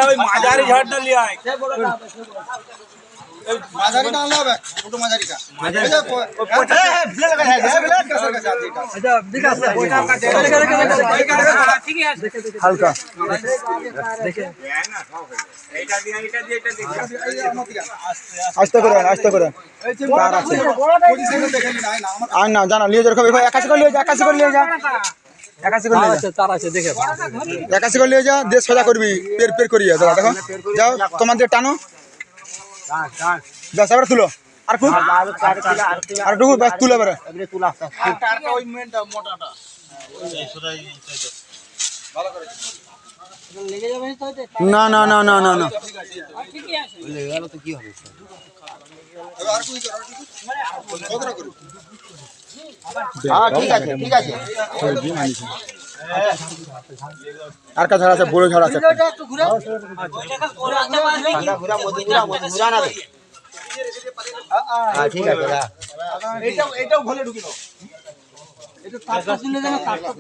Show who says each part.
Speaker 1: ওই মাঝারি ঝাড়টা নিয়ে আয়।
Speaker 2: মাঝারি না হলে হবে ছোট মাঝারিটা
Speaker 3: হালকা আস্তে করে আস্তে করে আর না জানা নিয়ে যাবে একাশি করে নিয়ে যা একাশি করে নিয়ে যা একাশি করে নিয়ে যা একাশি করে নিয়ে যা দিয়ে সোজা করবি পের পের করিয়ে দাদা দেখো যাও তোমাদের টানো ব্যাস এবার তুলো আর খুব আর টুকু ব্যাস তুলে এবারে না না না না না না
Speaker 2: ঠিক আছে ঠিক আছে
Speaker 3: আর কা ঝাড় আছে বড় ঝাড় আছে
Speaker 2: ঠিক আছে এটাও ঘরে ঢুকে দাও এটা তারটা তুলে দেন তারটা